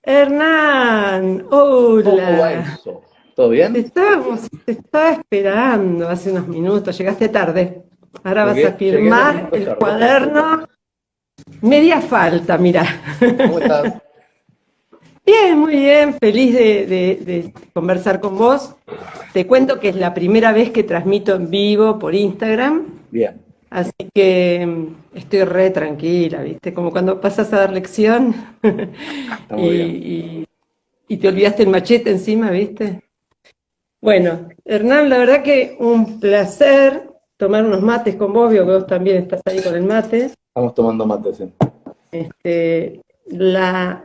Hernán, ¿Cómo va hola. eso? ¿Todo bien? Te estaba esperando hace unos minutos, llegaste tarde. Ahora vas a Llegué unos firmar minutos el tarde, perfecto. cuaderno. Media falta, mira. ¿Cómo estás? Bien, muy bien, feliz de conversar con vos. Te cuento que es la primera vez que transmito en vivo por Instagram, Bien, así que estoy re tranquila, ¿viste? Como cuando pasas a dar lección está y, muy bien. y te olvidaste el machete encima, ¿viste? Bueno, Hernán, la verdad que un placer tomar unos mates con vos, veo que vos también estás ahí con el mate. Estamos tomando mate, sí. Este, la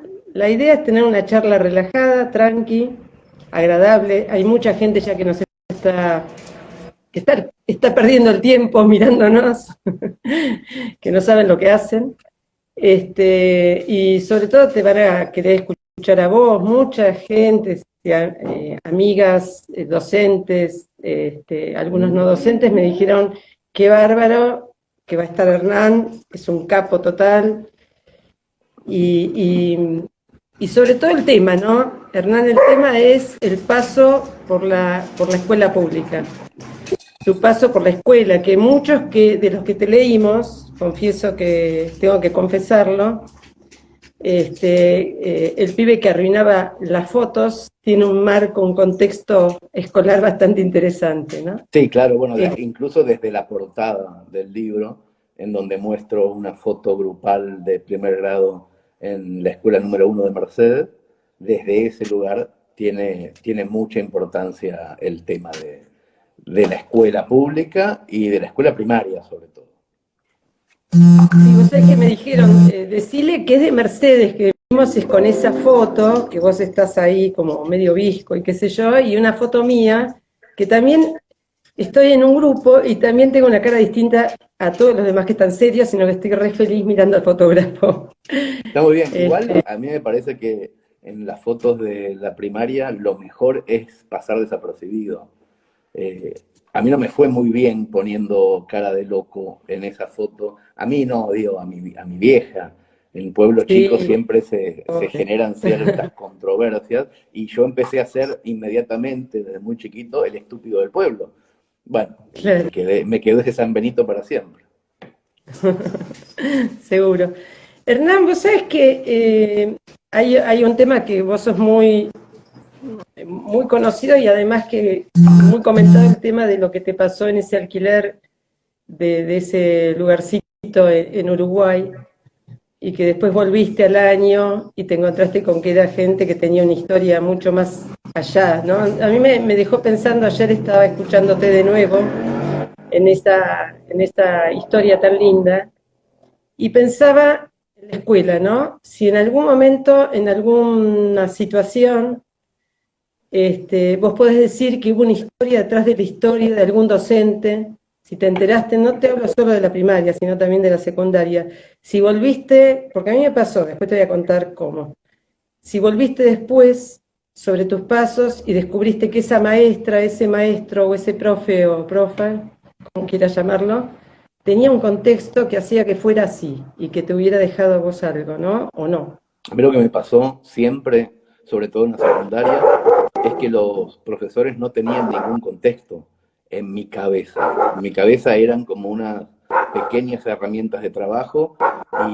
idea es tener una charla relajada, tranqui, agradable. Hay mucha gente ya que nos está, está perdiendo el tiempo mirándonos, que no saben lo que hacen. Y sobre todo te van a querer escuchar a vos, mucha gente, amigas, docentes, algunos no docentes me dijeron, qué bárbaro, que va a estar Hernán, es un capo total, y, y, y sobre todo el tema, ¿no? Hernán, el tema es el paso por la escuela pública, tu paso por la escuela, que muchos de los que te leímos, confieso que tengo que confesarlo, el pibe que arruinaba las fotos tiene un marco, un contexto escolar bastante interesante, ¿no? Sí, claro, bueno, Eh, incluso desde la portada del libro, en donde muestro una foto grupal de primer grado en la escuela número 1 de Mercedes, desde ese lugar tiene mucha importancia el tema de la escuela pública y de la escuela primaria, sobre todo. y vos sabés que me dijeron, decile que es de Mercedes, que vimos es con esa foto, que vos estás ahí como medio visco y qué sé yo, y una foto mía, que también estoy en un grupo y también tengo una cara distinta a todos los demás que están serios, sino que estoy re feliz mirando al fotógrafo. Está muy bien. Igual Este, a mí me parece que en las fotos de la primaria lo mejor es pasar desapercibido. Eh, a mí no me fue muy bien poniendo cara de loco en esa foto. A mí no, digo, a mi vieja. En pueblo chico sí, siempre se generan ciertas controversias y yo empecé a ser inmediatamente, desde muy chiquito, el estúpido del pueblo. Bueno, y claro. me quedó ese San Benito para siempre. Seguro. Hernán, vos sabés que hay un tema que vos sos muy conocido y además que muy comentado el tema de lo que te pasó en ese alquiler de ese lugarcito en Uruguay y que después volviste al año y te encontraste con que era gente que tenía una historia mucho más allá, ¿no? A mí me dejó pensando, ayer estaba escuchándote de nuevo en esta historia tan linda. Y pensaba en la escuela, ¿no? Si en algún momento, en alguna situación, vos podés decir que hubo una historia detrás de la historia de algún docente, si te enteraste, no te hablo solo de la primaria, sino también de la secundaria. Si volviste, porque a mí me pasó, después te voy a contar cómo. Si volviste después sobre tus pasos y descubriste que esa maestra, ese maestro o ese profe o profe, como quieras llamarlo, tenía un contexto que hacía que fuera así y que te hubiera dejado a vos algo, ¿no? ¿O no? A mí lo que me pasó siempre, sobre todo en la secundaria, es que los profesores no tenían ningún contexto en mi cabeza. En mi cabeza eran como unas pequeñas herramientas de trabajo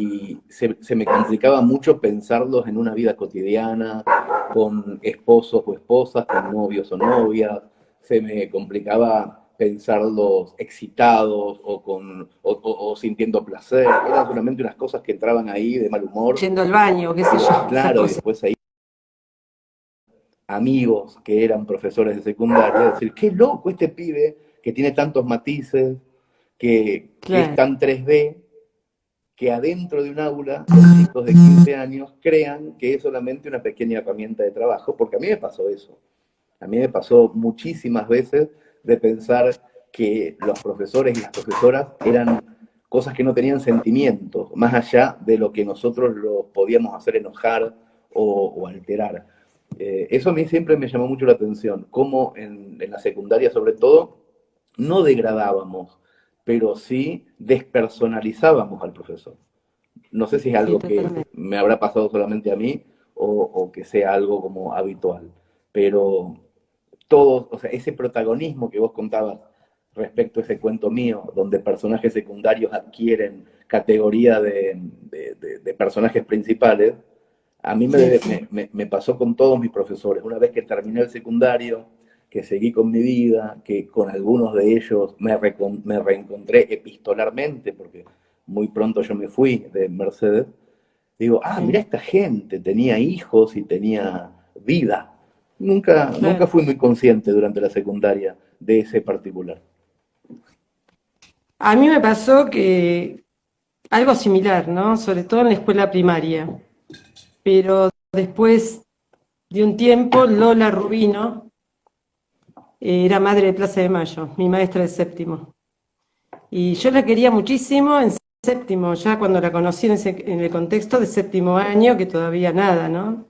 y se me complicaba mucho pensarlos en una vida cotidiana, con esposos o esposas, con novios o novias. Se me complicaba pensarlos excitados o sintiendo placer. Eran solamente unas cosas que entraban ahí de mal humor. Yendo al baño, qué sé yo, esas Claro, y cosas. después ahí amigos que eran profesores de secundaria, decir, qué loco este pibe que tiene tantos matices, que es Claro. tan 3D, que adentro de un aula los chicos de 15 años crean que es solamente una pequeña herramienta de trabajo, porque a mí me pasó eso. A mí me pasó muchísimas veces de pensar que los profesores y las profesoras eran cosas que no tenían sentimientos, más allá de lo que nosotros los podíamos hacer enojar o alterar. Eso a mí siempre me llamó mucho la atención, cómo en la secundaria sobre todo no degradábamos, pero sí despersonalizábamos al profesor. No sé si es Sí, algo que totalmente. me habrá pasado solamente a mí o que sea algo como habitual. Pero todo, o sea, ese protagonismo que vos contabas respecto a ese cuento mío, donde personajes secundarios adquieren categoría de personajes principales, a mí Sí, sí. me pasó con todos mis profesores. Una vez que terminé el secundario, que seguí con mi vida, que con algunos de ellos me reencontré epistolarmente, porque muy pronto yo me fui de Mercedes, digo, ah, mira Sí, esta gente, tenía hijos y tenía vida. Nunca claro. fui muy consciente durante la secundaria de ese particular. A mí me pasó que algo similar, ¿no? Sobre todo en la escuela primaria. Pero después de un tiempo, Lola Rubino era madre de Plaza de Mayo, mi maestra de séptimo. Y yo la quería muchísimo en séptimo, ya cuando la conocí en el contexto de séptimo año, que todavía nada, ¿no?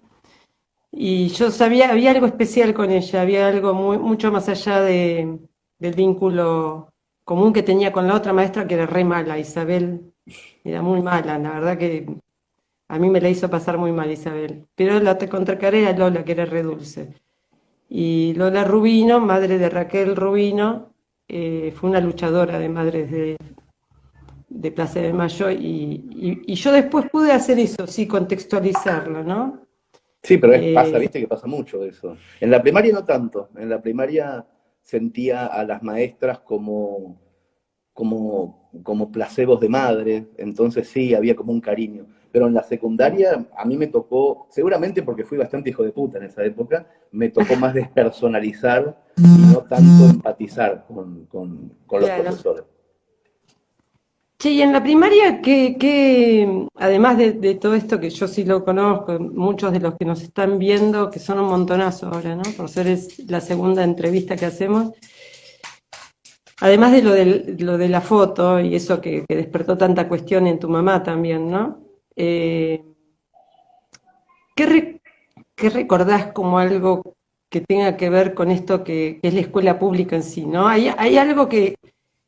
Y yo sabía, había algo especial con ella, había algo mucho más allá del vínculo común que tenía con la otra maestra, que era re mala, Isabel, era muy mala, la verdad que a mí me la hizo pasar muy mal Isabel. Pero la contracara era Lola, que era re dulce. Y Lola Rubino, madre de Raquel Rubino, fue una luchadora de madres de Plaza de Mayo y yo después pude hacer eso, sí, contextualizarlo, ¿no? Sí, pero pasa, Eh, viste que pasa mucho eso. En la primaria no tanto. En la primaria sentía a las maestras como placebos de madre, entonces sí, había como un cariño. Pero en la secundaria a mí me tocó, seguramente porque fui bastante hijo de puta en esa época, me tocó más despersonalizar y no tanto empatizar con los claro. profesores. Che, y en la primaria, además de todo esto que yo sí lo conozco, muchos de los que nos están viendo, que son un montonazo ahora, ¿no? Por ser la segunda entrevista que hacemos, además de lo de la foto y eso que despertó tanta cuestión en tu mamá también, ¿no? Eh, ¿qué, qué recordás como algo que tenga que ver con esto que es la escuela pública en sí, ¿no? Hay algo que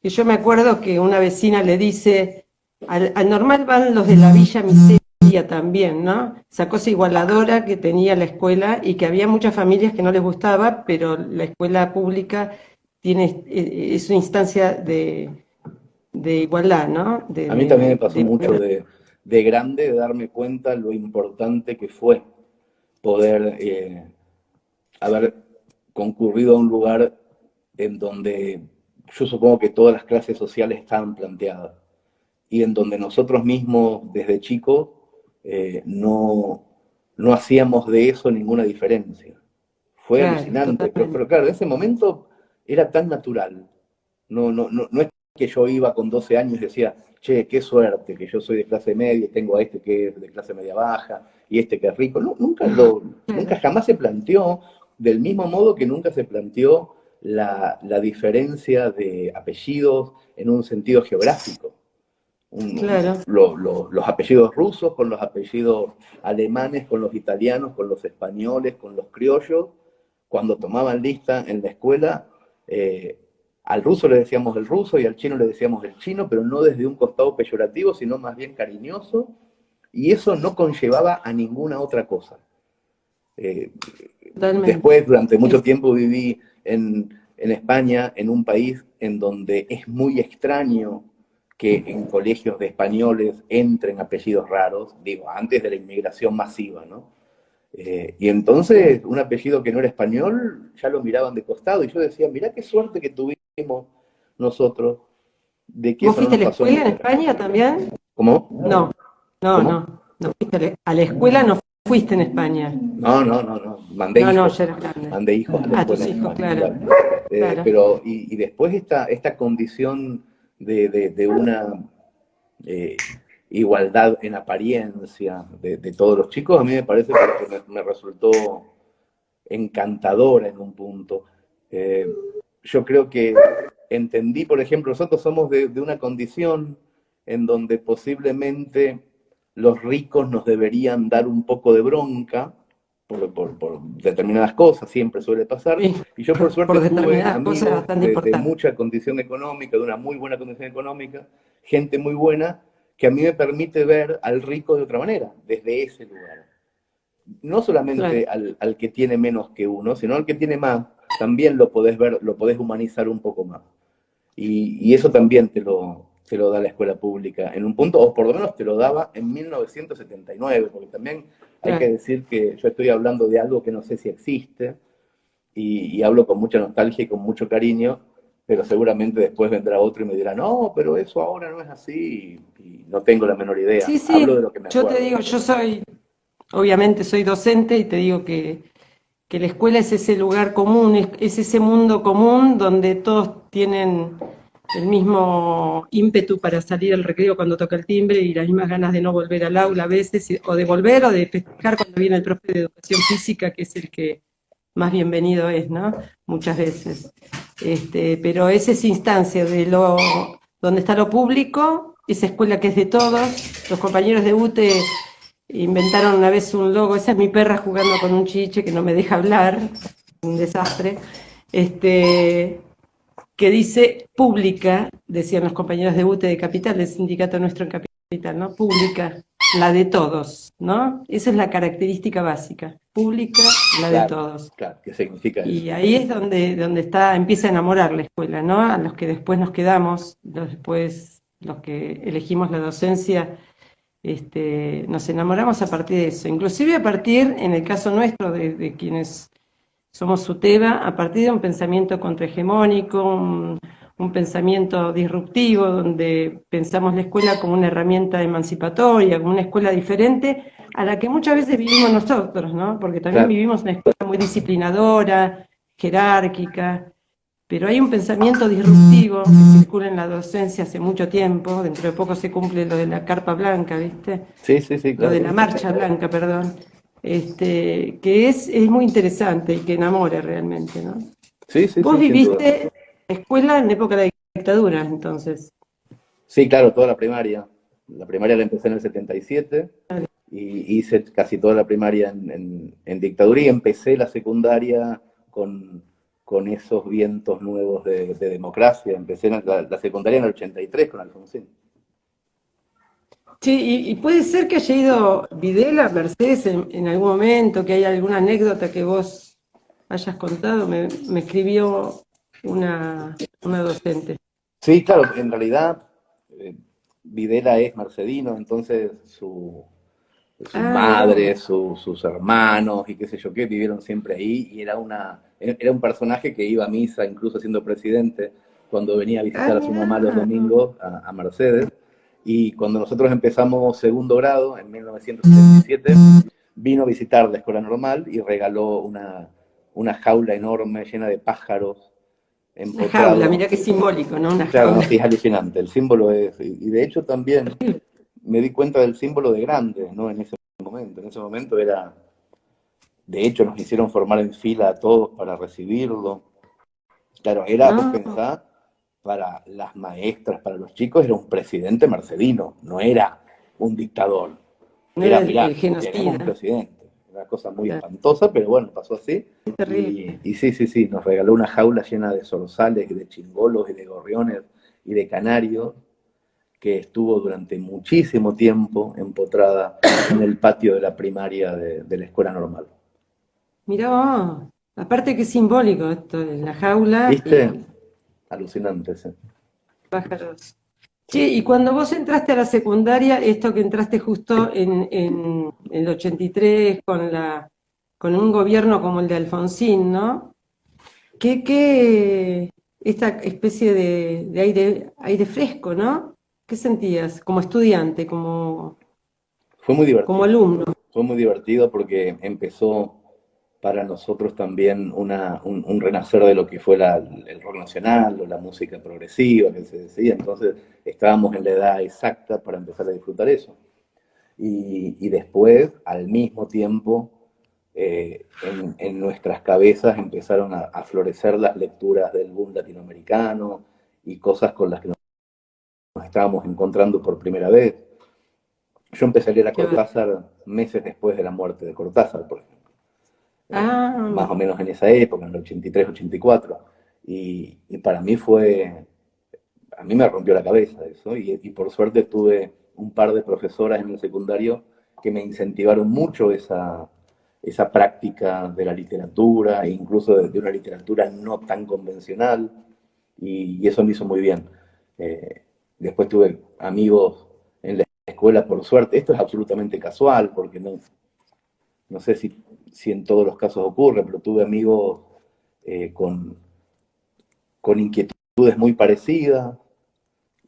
yo me acuerdo que una vecina le dice, al normal van los de la Villa Miseria también, ¿no? Esa cosa igualadora que tenía la escuela y que había muchas familias que no les gustaba, pero la escuela pública tiene, es una instancia de igualdad, ¿no? A mí también me pasó mucho de grande de darme cuenta lo importante que fue poder haber concurrido a un lugar en donde yo supongo que todas las clases sociales estaban planteadas y en donde nosotros mismos desde chicos no hacíamos de eso ninguna diferencia. Fue claro, alucinante, totalmente. pero claro, en ese momento era tan natural. No es que yo iba con 12 años y decía, che, qué suerte, que yo soy de clase media y tengo a este que es de clase media baja y este que es rico. No, nunca Claro, jamás se planteó, del mismo modo que nunca se planteó la diferencia de apellidos en un sentido geográfico. claro. Los apellidos rusos con los apellidos alemanes, con los italianos, con los españoles, con los criollos, cuando tomaban lista en la escuela, eh, al ruso le decíamos el ruso y al chino le decíamos el chino, pero no desde un costado peyorativo, sino más bien cariñoso, y eso no conllevaba a ninguna otra cosa. Eh, Totalmente. Después, durante mucho Es, tiempo viví en España, en un país en donde es muy extraño que en colegios de españoles entren apellidos raros, digo, antes de la inmigración masiva, ¿no? Y sí. entonces un apellido que no era español ya lo miraban de costado y yo decía, mirá qué suerte que tuvimos nosotros de que ¿Vos eso no fuiste a nos la pasó escuela en nunca. España también? ¿Cómo? No, no, ¿Cómo? no. No fuiste a la escuela, no fuiste en España. No. No, no, ya eras grande. Mandé hijos a la Ah, escuela tus en hijos, España, claro. claro. Claro. Pero, y después esta condición de una eh, igualdad en apariencia de todos los chicos, a mí me parece que me resultó encantadora en un punto. Eh, yo creo que entendí, por ejemplo, nosotros somos de una condición en donde posiblemente los ricos nos deberían dar un poco de bronca por determinadas cosas, siempre suele pasar. Sí, Y yo por suerte por tuve determinadas cosas amigos bastante de importantes. mucha condición económica, de una muy buena condición económica, gente muy buena, que a mí me permite ver al rico de otra manera, desde ese lugar. no solamente claro. al que tiene menos que uno, sino al que tiene más, también lo podés ver, lo podés humanizar un poco más. Y eso también te lo da la escuela pública en un punto, o por lo menos te lo daba en 1979, porque también hay que Claro. decir que yo estoy hablando de algo que no sé si existe, y hablo con mucha nostalgia y con mucho cariño, pero seguramente después vendrá otro y me dirá, no, pero eso ahora no es así, y no tengo la menor idea. Sí, Hablo de sí, lo que me yo te acuerdo. digo, obviamente soy docente y te digo que la escuela es ese lugar común, es ese mundo común donde todos tienen el mismo ímpetu para salir al recreo cuando toca el timbre y las mismas ganas de no volver al aula a veces, o de volver o de festejar cuando viene el profe de educación física, que es el que más bienvenido es, ¿no? Muchas veces. Pero es esa instancia donde está lo público, esa escuela que es de todos, los compañeros de UTE inventaron una vez un logo, esa es mi perra jugando con un chiche que no me deja hablar, un desastre, este, que dice pública, decían los compañeros de UTE de Capital, del sindicato nuestro en Capital, ¿no? Pública, la de todos, ¿no? Esa es la característica básica, pública, la de Claro, todos. claro, ¿qué significa eso? Y ahí es donde empieza a enamorar la escuela, ¿no? A los que después nos quedamos, los que elegimos la docencia, nos enamoramos a partir de eso, inclusive a partir, en el caso nuestro, de quienes somos SUTEBA, a partir de un pensamiento contrahegemónico, un pensamiento disruptivo, donde pensamos la escuela como una herramienta emancipatoria, como una escuela diferente a la que muchas veces vivimos nosotros, ¿no? Porque también Claro, vivimos una escuela muy disciplinadora, jerárquica, pero hay un pensamiento disruptivo que circula en la docencia hace mucho tiempo, dentro de poco se cumple lo de la carpa blanca, ¿viste? sí, sí, sí, Lo de claro. la marcha blanca, perdón, que es muy interesante y que enamora realmente, ¿no? Sí, sí, Vos sí, sin duda. viviste escuela en época de la dictadura, entonces. Sí, claro, toda la primaria. La primaria la empecé en el 77 y hice casi toda la primaria en dictadura y empecé la secundaria con esos vientos nuevos de democracia. Empecé la secundaria en el 83 con Alfonsín. Sí, y puede ser que haya ido Videla, Mercedes, en algún momento, que haya alguna anécdota que vos hayas contado. Me escribió una docente. Sí, claro, en realidad eh, Videla es marcedino, entonces su Ah, mirá madre, vos. sus hermanos y qué sé yo qué, vivieron siempre ahí y era un personaje que iba a misa, incluso siendo presidente, cuando venía a Ah, visitar a su mamá los mirá. domingos a Mercedes. Y cuando nosotros empezamos segundo grado, en 1977, vino a visitar la escuela normal y regaló una jaula enorme llena de pájaros Una jaula, empotrados. mirá qué simbólico, ¿no? Una Claro, no, jaula. sí, es alucinante. El símbolo es, y de hecho también me di cuenta del símbolo de grande, ¿no? En ese momento. En ese momento era, de hecho, nos hicieron formar en fila a todos para recibirlo. Claro, era, vos No, pensás, para las maestras, para los chicos, era un presidente marcelino, no era un dictador. no era Era, el mirá, tenemos un genocida. presidente. Una cosa muy Claro, espantosa, pero bueno, pasó así. es terrible. Y sí, sí, sí, nos regaló una jaula llena de zorzales, y de chingolos, y de gorriones, y de canarios, que estuvo durante muchísimo tiempo empotrada en el patio de la primaria de la escuela normal. Mirá vos. Aparte que es simbólico esto de la jaula ¿Viste? y Alucinante, sí. pájaros. Che, Sí, y cuando vos entraste a la secundaria, esto que entraste justo en el 83 con un gobierno como el de Alfonsín, ¿no? Esta especie de aire fresco, ¿no? ¿Qué sentías como estudiante, fue muy como divertido. alumno? Fue muy divertido porque empezó para nosotros también un renacer de lo que fue el rock nacional o la música progresiva que se decía. Entonces estábamos en la edad exacta para empezar a disfrutar eso. Y después, al mismo tiempo, en nuestras cabezas empezaron a florecer las lecturas del boom latinoamericano y cosas con las que nos estábamos encontrando por primera vez. Yo empecé a leer a Qué ver- Cortázar meses después de la muerte de Cortázar, por ejemplo. Ah, Más o menos en esa época, en el 83, 84. Y para mí a mí me rompió la cabeza eso, y por suerte tuve un par de profesoras en el secundario que me incentivaron mucho esa práctica de la literatura, e incluso de una literatura no tan convencional, y eso me hizo muy bien. Después tuve amigos en la escuela, por suerte. Esto es absolutamente casual, porque no sé si en todos los casos ocurre, pero tuve amigos con inquietudes muy parecidas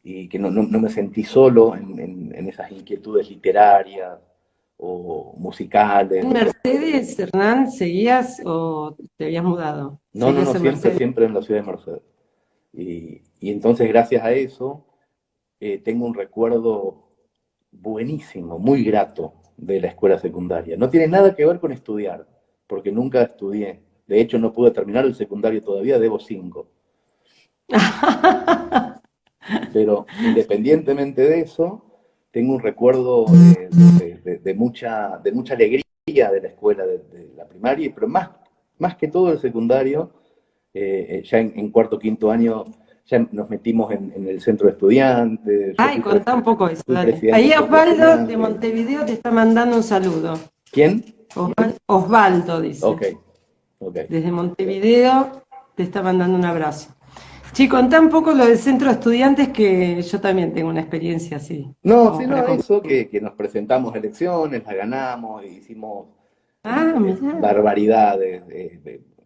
y que no me sentí solo en esas inquietudes literarias o musicales. ¿En Mercedes, Hernán, seguías o te habías mudado? No, ¿Seguías en siempre, Mercedes? siempre en la ciudad de Mercedes. Y entonces, gracias a eso, tengo un recuerdo buenísimo, muy grato de la escuela secundaria. No tiene nada que ver con estudiar, porque nunca estudié. De hecho, no pude terminar el secundario todavía, debo 5. Pero independientemente de eso, tengo un recuerdo de mucha alegría de la escuela, de la primaria, pero más que todo el secundario. Ya en cuarto o quinto año ya nos metimos en el centro de estudiantes. Yo Ay, contá un poco eso, fui dale. presidente Ahí del centro de Osvaldo de estudiantes. Montevideo te está mandando un saludo. ¿Quién? Osvaldo dice. Ok, ok. Desde Montevideo te está mandando un abrazo. Sí, contá un poco lo del centro de estudiantes, que yo también tengo una experiencia así, No, como sí, para no, contar. eso, que nos presentamos elecciones, las ganamos, hicimos Ah, mirá. barbaridades,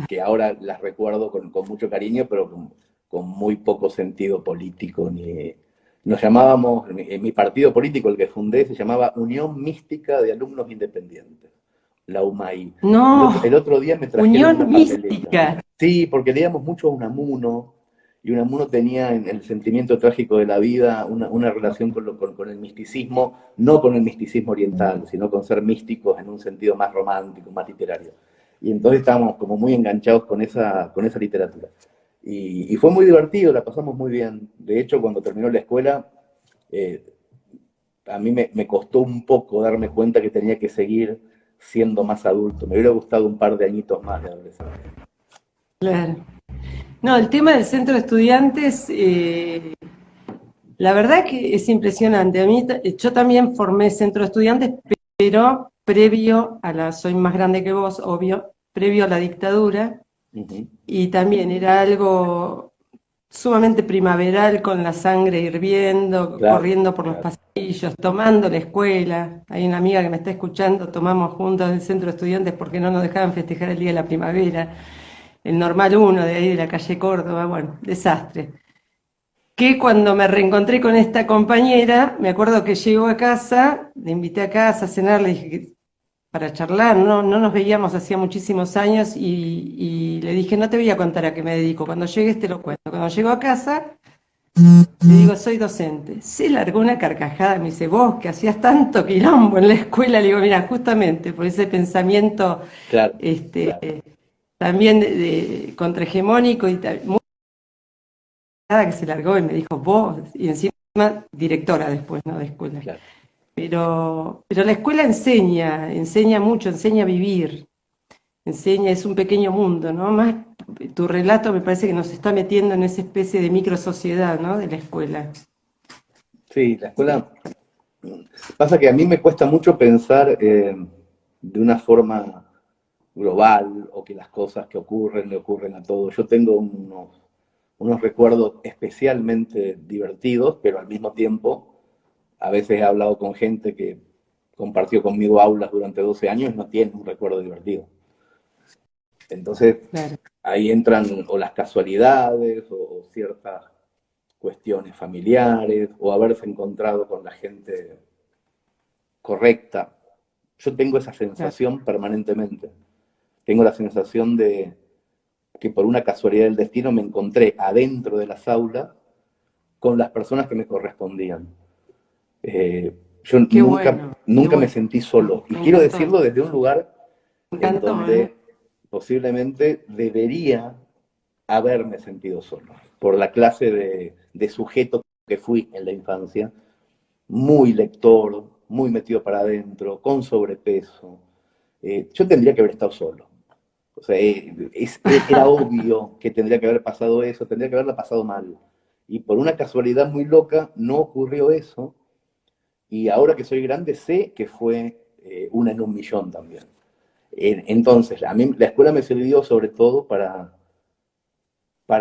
que ahora las recuerdo con mucho cariño, pero con muy poco sentido político. Nos llamábamos, en mi partido político, el que fundé, se llamaba Unión Mística de Alumnos Independientes, la UMAI. El No, otro día me trajeron una unión papeleta. mística. Sí, porque leíamos mucho a Unamuno, y Unamuno tenía en el sentimiento trágico de la vida una relación con el misticismo, no con el misticismo oriental, sino con ser místicos en un sentido más romántico, más literario. Y entonces estábamos como muy enganchados con esa literatura. Y fue muy divertido, la pasamos muy bien. De hecho, cuando terminó la escuela, eh, a mí me costó un poco darme cuenta que tenía que seguir siendo más adulto. Me hubiera gustado un par de añitos más de adolescencia. Claro. No, el tema del centro de estudiantes, la verdad que es impresionante. A mí, yo también formé centro de estudiantes, pero previo a soy más grande que vos, obvio, previo a la dictadura, Uh -huh. y también era algo sumamente primaveral, con la sangre hirviendo, Claro, corriendo por los claro. pasillos, tomando la escuela. Hay una amiga que me está escuchando, tomamos juntos el centro de estudiantes porque no nos dejaban festejar el Día de la Primavera, el Normal Uno de ahí de la calle Córdoba, bueno, desastre. Que cuando me reencontré con esta compañera, me acuerdo que llegó a casa, le invité a casa a cenar, le dije que para charlar, no nos veíamos hacía muchísimos años y le dije, no te voy a contar a qué me dedico, cuando llegues te lo cuento. Cuando llego a casa, le digo, soy docente. Se largó una carcajada, me dice, vos que hacías tanto quilombo en la escuela, le digo, mira, justamente por ese pensamiento Claro, este, claro, también contrahegemónico y muy que se largó y me dijo, vos, y encima directora después, ¿no? De escuela. claro. Pero la escuela enseña mucho, enseña a vivir, enseña, es un pequeño mundo, ¿no? Más tu relato me parece que nos está metiendo en esa especie de micro sociedad, ¿no? De la escuela. Sí, la escuela. Pasa que a mí me cuesta mucho pensar de una forma global o que las cosas que ocurren le ocurren a todos. Yo tengo unos recuerdos especialmente divertidos, pero al mismo tiempo a veces he hablado con gente que compartió conmigo aulas durante 12 años y no tiene un recuerdo divertido. Entonces Claro, ahí entran o las casualidades o ciertas cuestiones familiares o haberse encontrado con la gente correcta. Yo tengo esa claro. sensación permanentemente. Tengo la sensación de que por una casualidad del destino me encontré adentro de las aulas con las personas que me correspondían. Yo Qué bueno, qué nunca me bueno. sentí solo. Y Me quiero encantó, decirlo desde un lugar me en encantó, ¿eh? donde posiblemente debería haberme sentido solo, por la clase de sujeto que fui en la infancia, muy lector, muy metido para adentro, con sobrepeso. Yo tendría que haber estado solo. O sea, era obvio que tendría que haber pasado eso, tendría que haberla pasado mal. Y por una casualidad muy loca no ocurrió eso. Y ahora que soy grande sé que fue una en un millón también. Entonces, a mí la escuela me sirvió sobre todo para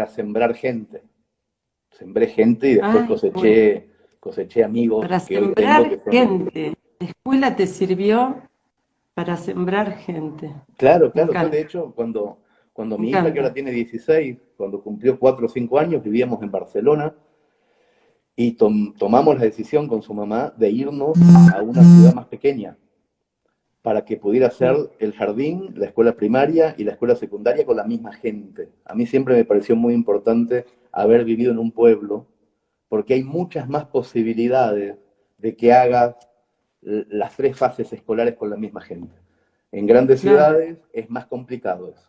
sembrar gente. Sembré gente y después Ay, bueno, coseché amigos para que hoy tengo sembrar que son... gente. La escuela te sirvió para sembrar gente. Claro, Me claro, yo encanta, de hecho cuando me mi hija que ahora encanta. tiene 16, cuando cumplió 4 o 5 años, vivíamos en Barcelona y tomamos la decisión con su mamá de irnos a una ciudad más pequeña para que pudiera hacer Sí, el jardín, la escuela primaria y la escuela secundaria con la misma gente. A mí siempre me pareció muy importante haber vivido en un pueblo, porque hay muchas más posibilidades de que hagas las 3 fases escolares con la misma gente. En grandes claro. ciudades es más complicado eso.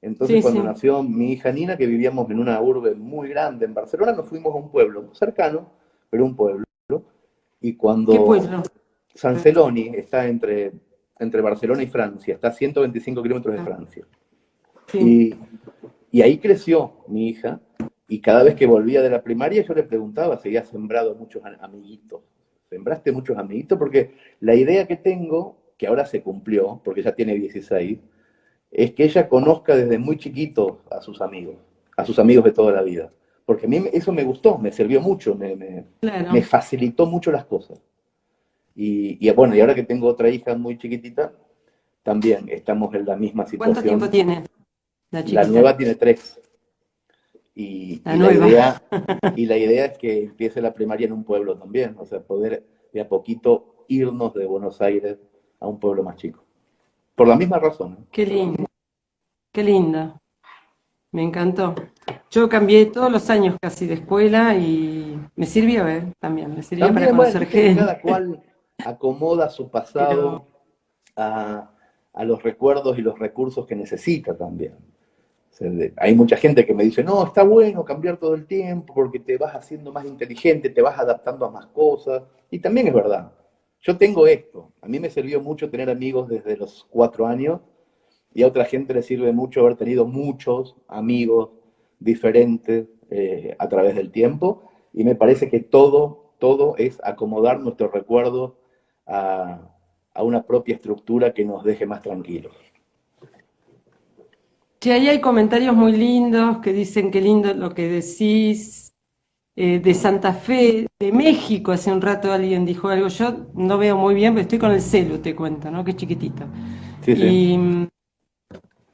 Entonces, Sí, cuando sí. nació mi hija Nina, que vivíamos en una urbe muy grande en Barcelona, nos fuimos a un pueblo cercano, pero un pueblo. Y ¿Qué cuando pueblo? San Celoni está entre Barcelona y Francia, está a 125 kilómetros de Ah, Francia. sí. Y, y ahí creció mi hija, y cada vez que volvía de la primaria yo le preguntaba si había sembrado muchos amiguitos. ¿Sembraste muchos amiguitos? Porque la idea que tengo, que ahora se cumplió, porque ya tiene 16, es que ella conozca desde muy chiquito a sus amigos de toda la vida. Porque a mí eso me gustó, me sirvió mucho, me Claro. facilitó mucho las cosas. Y bueno, y ahora que tengo otra hija muy chiquitita, también estamos en la misma ¿Cuánto tiempo situación. tiene la La chiquita? nueva tiene 3 La y nueva. la idea es que empiece la primaria en un pueblo también, o sea, poder de a poquito irnos de Buenos Aires a un pueblo más chico. Por la misma razón, ¿no? Qué lindo, qué lindo. Me encantó. Yo cambié todos los años casi de escuela y me sirvió, ¿eh? También, me sirvió para También, bueno, conocer viste que gente, cada cual acomoda su pero pasado a, a los recuerdos y los recursos que necesita también. O sea, hay mucha gente que me dice, no, está bueno cambiar todo el tiempo porque te vas haciendo más inteligente, te vas adaptando a más cosas. Y también es verdad. Yo tengo esto. A mí me sirvió mucho tener amigos desde los 4 años y a otra gente le sirve mucho haber tenido muchos amigos diferentes a través del tiempo. Y me parece que todo es acomodar nuestros recuerdos a, a una propia estructura que nos deje más tranquilos. sí, ahí hay comentarios muy lindos que dicen qué lindo lo que decís. De Santa Fe, de México, hace un rato alguien dijo algo. Yo no veo muy bien, pero estoy con el celu, te cuento, ¿no? Que es chiquitito. Sí, sí.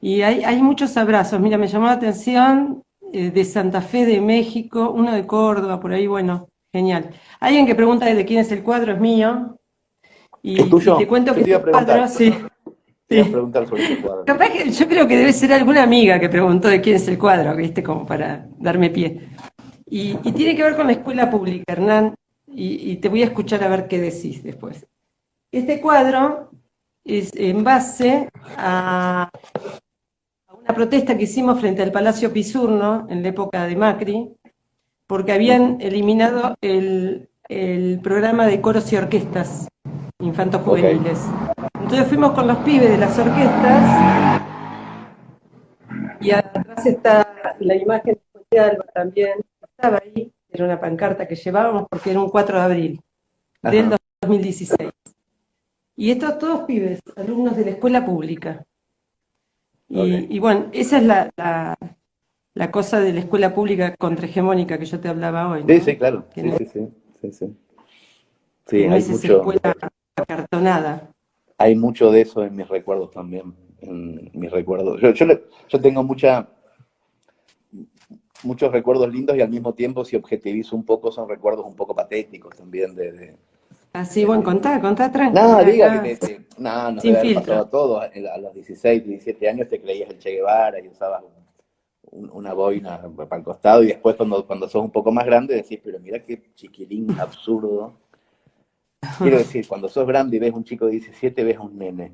Y, y hay muchos abrazos. Mira, me llamó la atención de Santa Fe, de México, uno de Córdoba, por ahí, bueno, genial. Alguien que pregunta de quién es el cuadro, es mío. ¿Es Y te tuyo? cuento Yo que te iba a este cuadro, preguntar, sí, te iba a sí. preguntar sobre ese cuadro. Capaz que yo creo que debe ser alguna amiga que preguntó de quién es el cuadro, ¿viste? Como para darme pie. Y tiene que ver con la escuela pública, Hernán, y te voy a escuchar a ver qué decís después. Este cuadro es en base a una protesta que hicimos frente al Palacio Pisurno en la época de Macri, porque habían Ujú. eliminado el programa de coros y orquestas infantos Ok, juveniles. Entonces fuimos con los pibes de las orquestas y atrás está la imagen de Alba también, estaba ahí, era una pancarta que llevábamos porque era un 4 de abril del ajá, 2016. Y estos todos pibes, alumnos de la escuela pública. ok. Y bueno, esa es la cosa de la escuela pública contrahegemónica que yo te hablaba hoy, Sí, sí, ¿no? claro, Que sí, no, sí, sí, sí, sí. que Sí, no es esa escuela acartonada. hay mucho de eso en mis recuerdos también, en mis recuerdos. Yo tengo muchos recuerdos lindos y al mismo tiempo, si objetivizo un poco, son recuerdos un poco patéticos también Así, bueno, contá tranqui, Nada, mira diga acá, nada, nos sin debe haber filtro. pasado a todos. A los 16, 17 años te creías el Che Guevara y usabas una boina para el costado y después cuando sos un poco más grande decís, pero mira qué chiquilín absurdo. Quiero decir, cuando sos grande y ves un chico de 17, ves a un nene.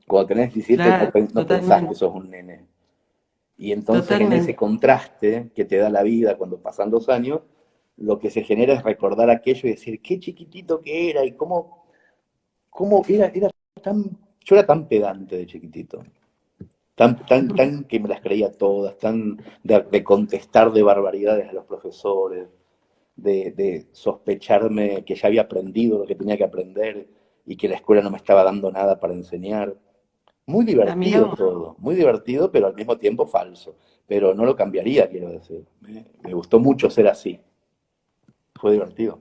Cuando tenés 17 Claro, no pensás que totalmente, sos un nene. Y entonces en ese totalmente. contraste que te da la vida cuando pasan los años, lo que se genera es recordar aquello y decir, qué chiquitito que era y cómo era tan, yo era tan pedante de chiquitito, tan que me las creía todas, tan de contestar de barbaridades a los profesores, de sospecharme que ya había aprendido lo que tenía que aprender y que la escuela no me estaba dando nada para enseñar. Muy Ah, mirá divertido vos. todo, muy divertido, pero al mismo tiempo falso. Pero no lo cambiaría, quiero decir. Me gustó mucho ser así, fue divertido.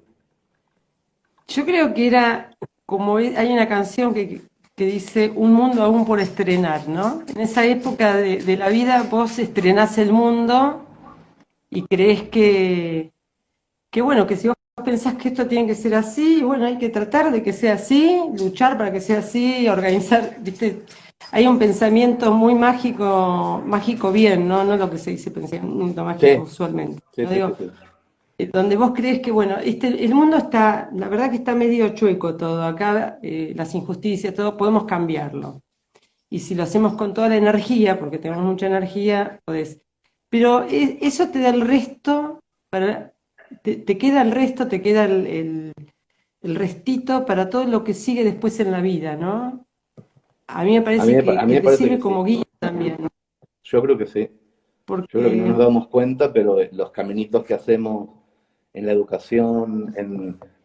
Yo creo que era como hay una canción que dice Un mundo aún por estrenar, ¿no? En esa época de la vida vos estrenás el mundo y creés que bueno, que si vos pensás que esto tiene que ser así, bueno, hay que tratar de que sea así, luchar para que sea así, organizar, ¿viste? Hay un pensamiento muy mágico, mágico bien, ¿no? No lo que se dice pensamiento mágico Sí, usualmente. sí, No sí, sí, digo, sí. donde vos crees que, bueno, el mundo está, la verdad que está medio chueco todo, acá las injusticias, todo, podemos cambiarlo. Y si lo hacemos con toda la energía, porque tenemos mucha energía, podés. Pero eso te da el resto, te queda el resto, te queda el restito para todo lo que sigue después en la vida, ¿no? A mí me parece A mí que me te parece sirve que sí. como guía también, ¿no? Yo creo que sí. Yo creo que no Porque nos damos cuenta, pero los caminitos que hacemos en la educación,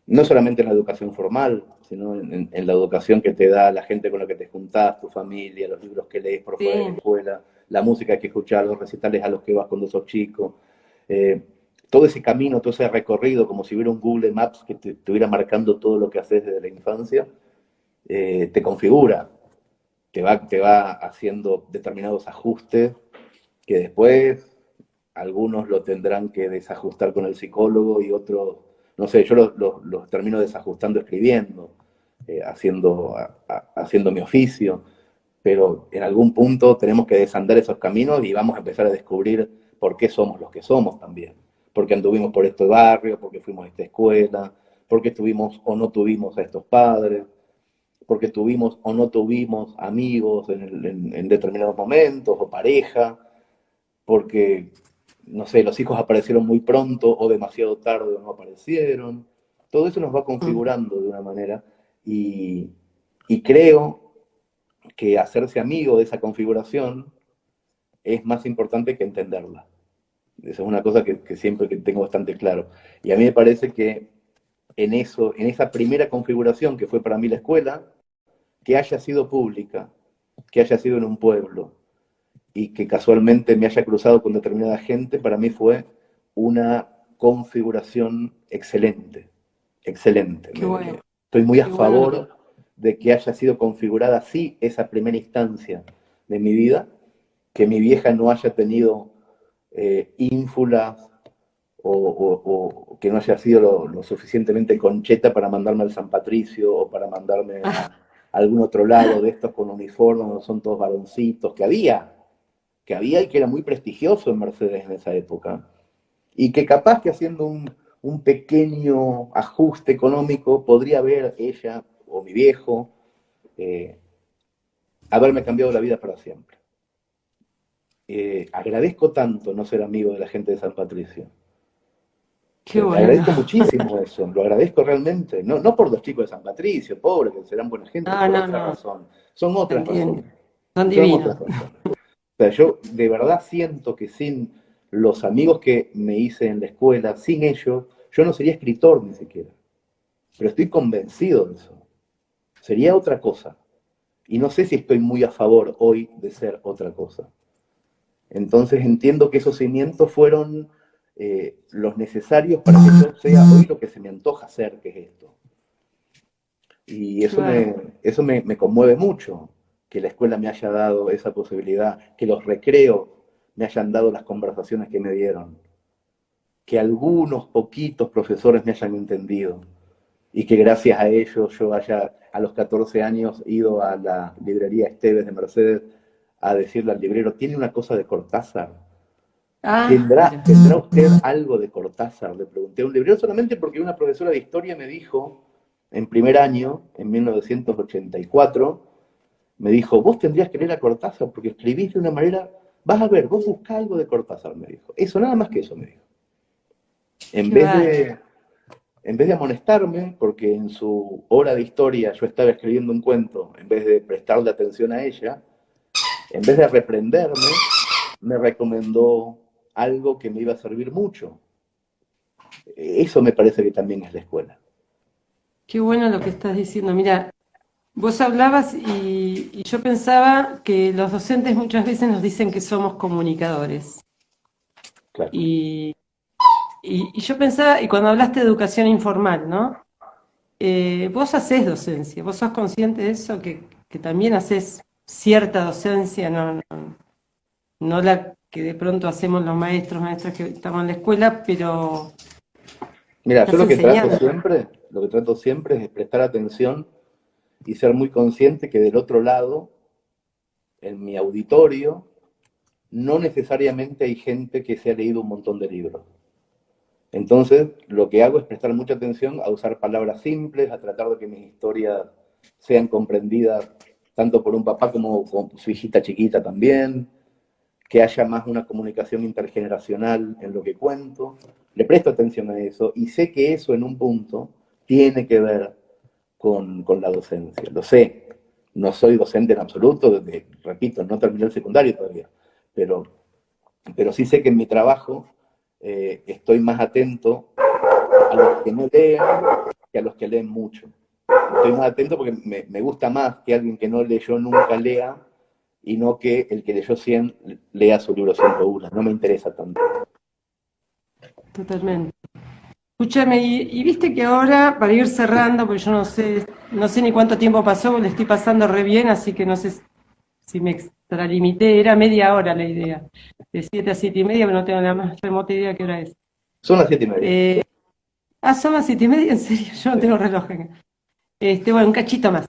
no solamente en la educación formal, sino en la educación que te da la gente con la que te juntás, tu familia, los libros que lees por fuera de la sí, escuela, la música que escuchás, los recitales a los que vas cuando sos chico, eh, todo ese camino, todo ese recorrido, como si hubiera un Google Maps que te estuviera marcando todo lo que haces desde la infancia, te configura, te va haciendo determinados ajustes que después algunos lo tendrán que desajustar con el psicólogo y otros, no sé, yo los termino desajustando escribiendo, haciendo mi oficio, pero en algún punto tenemos que desandar esos caminos y vamos a empezar a descubrir por qué somos los que somos también. Porque anduvimos por este barrio, porque fuimos a esta escuela, porque tuvimos o no tuvimos a estos padres, porque tuvimos o no tuvimos amigos en determinados momentos o pareja, porque, no sé, los hijos aparecieron muy pronto o demasiado tarde o no aparecieron. Todo eso nos va configurando de una manera y, y creo que hacerse amigo de esa configuración es más importante que entenderla. Esa es una cosa que siempre que tengo bastante claro. Y a mí me parece que en eso, en esa primera configuración que fue para mí la escuela, que haya sido pública, que haya sido en un pueblo, y que casualmente me haya cruzado con determinada gente, para mí fue una configuración excelente, excelente. qué bueno, Estoy muy a qué bueno lo que... favor de que haya sido configurada así esa primera instancia de mi vida, que mi vieja no haya tenido ínfulas o que no haya sido lo suficientemente concheta para mandarme al San Patricio o para mandarme Ah, a algún otro lado de estos con uniformes, donde son todos varoncitos, que había y que era muy prestigioso en Mercedes en esa época. Y que capaz que haciendo un pequeño ajuste económico podría haber ella o mi viejo eh, haberme cambiado la vida para siempre. Agradezco tanto no ser amigo de la gente de San Patricio. qué bueno. Agradezco muchísimo eso, lo agradezco realmente. No, no por los chicos de San Patricio, pobres, que serán buena gente, No, por no, otra no, razón. Son otras entiendo. razones. Son Son otras divinos. razones. O sea, yo de verdad siento que sin los amigos que me hice en la escuela, sin ellos, yo no sería escritor ni siquiera. Pero estoy convencido de eso. Sería otra cosa. Y no sé si estoy muy a favor hoy de ser otra cosa. Entonces entiendo que esos cimientos fueron los necesarios para que yo sea hoy lo que se me antoja ser, que es esto. Y Claro. me conmueve mucho, que la escuela me haya dado esa posibilidad, que los recreos me hayan dado las conversaciones que me dieron, que algunos poquitos profesores me hayan entendido y que gracias a ellos yo haya a los 14 años ido a la librería Esteves de Mercedes a decirle al librero, ¿tiene una cosa de Cortázar? Ah, mira. ¿Tendrá usted algo de Cortázar? Le pregunté a un librero solamente porque una profesora de historia me dijo, en primer año, en 1984, me dijo, vos tendrías que leer a Cortázar porque escribís de una manera, vas a ver, vos buscá algo de Cortázar, me dijo. Eso, nada más que eso, me dijo. En Qué vez bárbaro. de, en vez de amonestarme, porque en su hora de historia yo estaba escribiendo un cuento, en vez de prestarle atención a ella, en vez de reprenderme, me recomendó algo que me iba a servir mucho. Eso me parece que también es la escuela. Qué bueno lo que estás diciendo. Mira, Vos hablabas y yo pensaba que los docentes muchas veces nos dicen que somos comunicadores. Claro. Y, y yo pensaba, y cuando hablaste de educación informal, ¿no? Vos hacés docencia, vos sos consciente de eso, que también haces cierta docencia, no la que de pronto hacemos los maestros, maestras que estamos en la escuela, pero Mira, yo estás enseñando. lo que trato siempre es prestar atención y ser muy consciente que del otro lado, en mi auditorio, no necesariamente hay gente que se ha leído un montón de libros. Entonces, lo que hago es prestar mucha atención a usar palabras simples, a tratar de que mis historias sean comprendidas tanto por un papá como por su hijita chiquita también, que haya más una comunicación intergeneracional en lo que cuento. Le presto atención a eso y sé que eso en un punto tiene que ver con la docencia. Lo sé, no soy docente en absoluto, repito, no terminé el secundario todavía, pero, pero sí sé que en mi trabajo estoy más atento a los que no leen que a los que leen mucho. Estoy más atento porque me gusta más que alguien que no leyó nunca lea y no que el que leyó 100 lea su libro 101. No me interesa tanto. Totalmente. Escúchame, y viste que ahora, para ir cerrando, porque yo no sé ni cuánto tiempo pasó, le estoy pasando re bien, así que no sé si me extralimité, era media hora la idea, de 7 a 7:30, pero no tengo la más remota idea qué hora es. Son las 7:30. Eh, Son las 7:30, en serio, yo no Sí, tengo reloj acá. Bueno, un cachito más,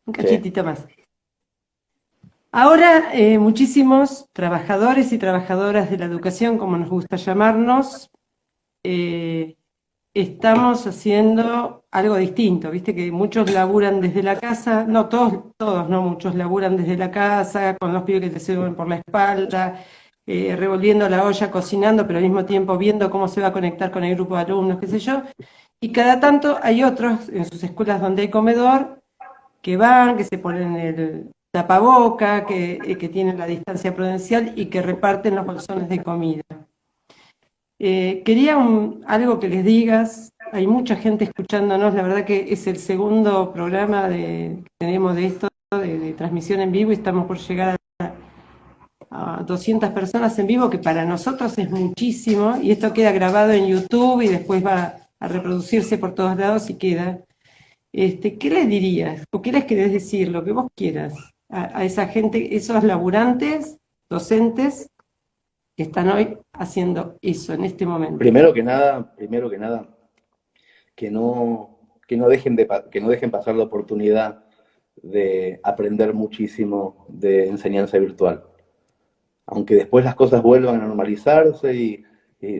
un sí. cachitito más. Ahora, muchísimos trabajadores y trabajadoras de la educación, como nos gusta llamarnos, eh, estamos haciendo algo distinto, viste que muchos laburan desde la casa, no todos, no muchos laburan desde la casa, con los pibes que te suben por la espalda, revolviendo la olla, cocinando, pero al mismo tiempo viendo cómo se va a conectar con el grupo de alumnos, qué sé yo. Y cada tanto hay otros en sus escuelas donde hay comedor que van, que se ponen el tapaboca, que tienen la distancia prudencial y que reparten los bolsones de comida. Quería algo que les digas. Hay mucha gente escuchándonos. La verdad que es el segundo programa que tenemos de esto, de transmisión en vivo, y estamos por llegar a 200 personas en vivo, que para nosotros es muchísimo. Y esto queda grabado en YouTube y después va a reproducirse por todos lados y queda. ¿Qué les dirías? ¿O qué les querés decir? Lo que vos quieras a esa gente, esos laburantes, docentes, que están hoy haciendo eso en este momento. Primero que nada, que no, que no dejen pasar la oportunidad de aprender muchísimo de enseñanza virtual. Aunque después las cosas vuelvan a normalizarse y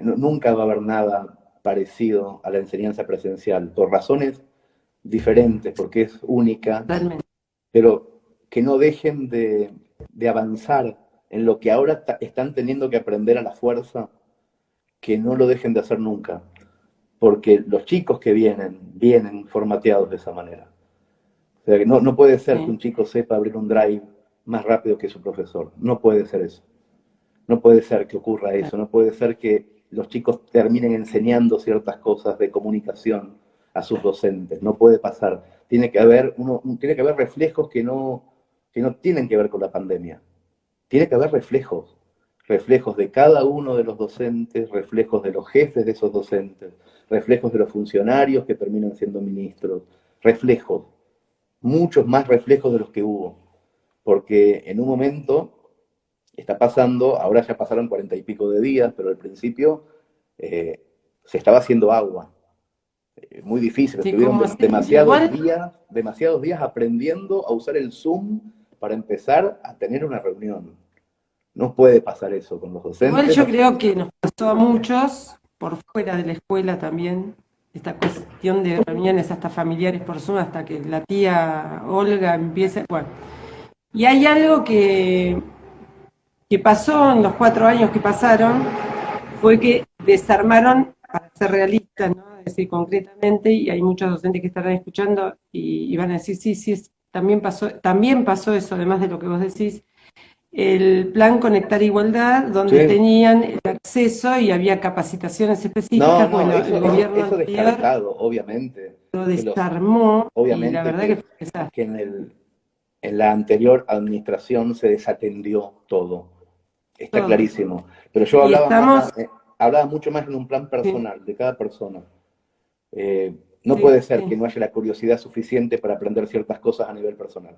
nunca va a haber nada parecido a la enseñanza presencial, por razones diferentes, porque es única, Totalmente. pero que no dejen de avanzar en lo que ahora están teniendo que aprender a la fuerza, que no lo dejen de hacer nunca, porque los chicos que vienen formateados de esa manera. O sea, que no puede ser que Sí, un chico sepa abrir un drive más rápido que su profesor. No puede ser eso. No puede ser que ocurra claro. eso. No puede ser que los chicos terminen enseñando ciertas cosas de comunicación a sus docentes. No puede pasar. Tiene que haber reflejos que no tienen que ver con la pandemia. Tiene que haber reflejos. Reflejos de cada uno de los docentes, reflejos de los jefes de esos docentes, reflejos de los funcionarios que terminan siendo ministros, reflejos, muchos más reflejos de los que hubo, porque en un momento está pasando, ahora ya pasaron 40 y pico de días, pero al principio eh, se estaba haciendo agua, muy difícil, Sí, estuvieron como igual, demasiados días aprendiendo a usar el Zoom para empezar a tener una reunión. No puede pasar eso con los igual docentes. yo creo que nos pasó a muchos, por fuera de la escuela también, esta cuestión de reuniones hasta familiares por Zoom, hasta que la tía Olga empieza, bueno, y hay algo que pasó en los 4 años que pasaron, fue que desarmaron, para ser realistas, ¿no? Es decir, concretamente, y hay muchos docentes que estarán escuchando y van a decir, sí, sí, también pasó eso, además de lo que vos decís, el plan Conectar Igualdad, donde Sí. tenían el acceso y había capacitaciones No, específicas. no, Bueno, el gobierno eso anterior, descartado, obviamente. lo que los, desarmó y la obviamente verdad que fue un desastre. que en la anterior administración se desatendió todo. Está Todo. clarísimo. Pero yo Y estamos, hablaba mucho más en un plan sí, personal, de cada persona. No sí, puede ser que sí. no haya la curiosidad suficiente para aprender ciertas cosas a nivel personal.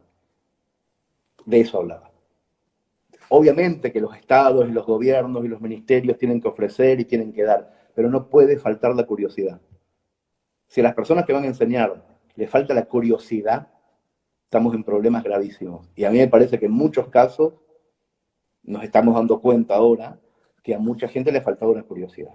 De eso hablaba. Obviamente que los estados y los gobiernos y los ministerios tienen que ofrecer y tienen que dar, pero no puede faltar la curiosidad. Si a las personas que van a enseñar le falta la curiosidad, estamos en problemas gravísimos. Y a mí me parece que en muchos casos nos estamos dando cuenta ahora que a mucha gente le ha faltado la curiosidad.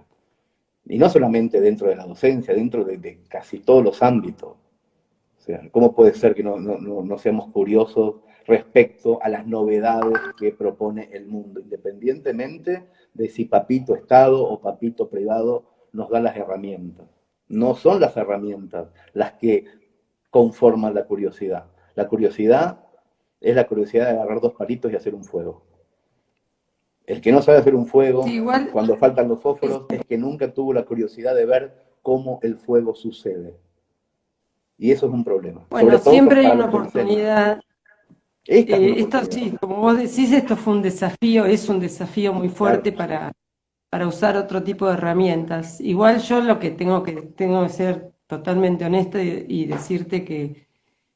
Y no solamente dentro de la docencia, dentro de casi todos los ámbitos. O sea, ¿cómo puede ser que no seamos curiosos respecto a las novedades que propone el mundo, independientemente de si papito Estado o papito privado nos da las herramientas? No son las herramientas las que conforman la curiosidad. La curiosidad es la curiosidad de agarrar dos palitos y hacer un fuego. El que no sabe hacer un Sí, fuego igual, cuando faltan los es- fósforos es que nunca tuvo la curiosidad de ver cómo el fuego sucede. Y eso es un problema, sobre bueno, todo siempre hay para una los que enseñan. oportunidad. Esta es una Esto oportunidad. sí, como vos decís, esto fue un desafío, es un desafío muy Claro, fuerte para usar otro tipo de herramientas. Igual yo lo que tengo que ser totalmente honesta y decirte que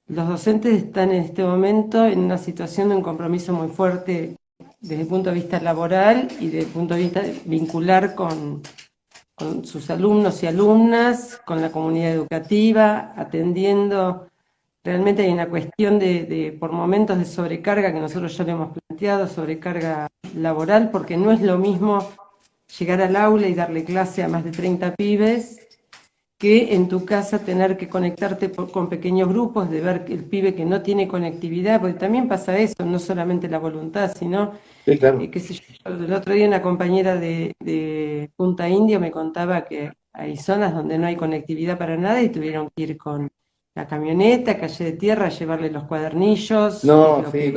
los docentes están en este momento en una situación de un compromiso muy fuerte desde el punto de vista laboral y desde el punto de vista vincular con sus alumnos y alumnas, con la comunidad educativa, atendiendo. Realmente hay una cuestión por momentos de sobrecarga que nosotros ya lo hemos planteado, sobrecarga laboral, porque no es lo mismo llegar al aula y darle clase a más de 30 pibes que en tu casa tener que conectarte con pequeños grupos, de ver que el pibe que no tiene conectividad, porque también pasa eso, no solamente la voluntad, sino, sí, claro. qué sé yo, el otro día una compañera de Punta Indio me contaba que hay zonas donde no hay conectividad para nada y tuvieron que ir con la camioneta, calle de tierra, a llevarle los cuadernillos, No, lo sí, que...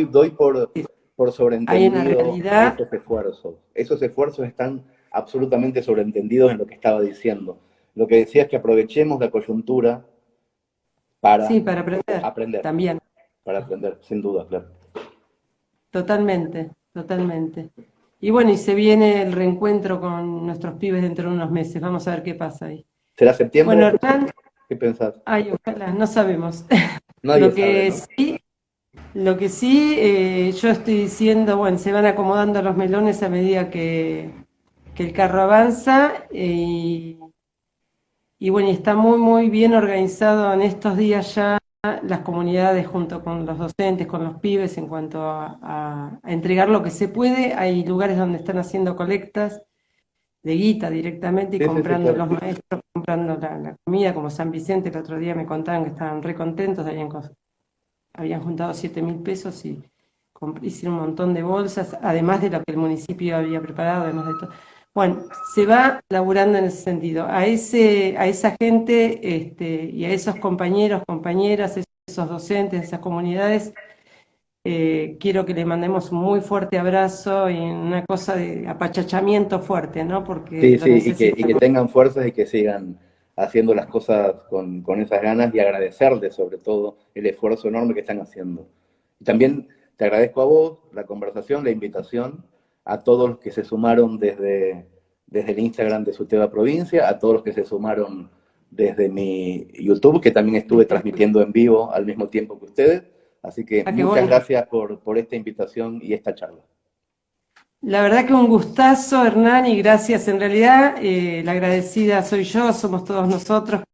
doy por Hay una sobreentendido realidad, esos esfuerzos. Esos esfuerzos están absolutamente sobreentendidos en lo que estaba diciendo. Lo que decía es que aprovechemos la coyuntura sí, para para aprender aprender, también. sin duda, claro. Totalmente, totalmente. Y bueno, y se viene el reencuentro con nuestros pibes dentro de unos meses. Vamos a ver qué pasa ahí. ¿Será Bueno, septiembre? Hernán, ¿Qué pensás? ay, ojalá, no sabemos. Nadie Lo sabe, que ¿no? sí, lo que sí, yo estoy diciendo, bueno, se van acomodando los melones a medida que el carro avanza y bueno, y está muy, muy bien organizado en estos días ya las comunidades junto con los docentes, con los pibes en cuanto a entregar lo que se puede. Hay lugares donde están haciendo colectas de guita directamente y Sí, sí, sí, comprando claro. los maestros, comprando la comida, como San Vicente, el otro día me contaban que estaban re contentos, habían juntado 7.000 pesos y hicieron un montón de bolsas, además de lo que el municipio había preparado, además de todo. Bueno, se va laburando en ese sentido. A esa gente y a esos compañeros, compañeras, esos docentes, esas comunidades, quiero que le mandemos un muy fuerte abrazo y una cosa de apachachamiento fuerte, ¿no? Porque Sí, lo sí, y necesitan. que tengan fuerzas y que sigan haciendo las cosas con esas ganas y agradecerles sobre todo el esfuerzo enorme que están haciendo. Y también te agradezco a vos la conversación, la invitación, a todos los que se sumaron desde el Instagram de Suteba Provincia, a todos los que se sumaron desde mi YouTube, que también estuve transmitiendo en vivo al mismo tiempo que ustedes. Así que Ah, qué muchas bueno. gracias por esta invitación y esta charla. La verdad que un gustazo, Hernán, y gracias. En realidad, la agradecida soy yo, somos todos nosotros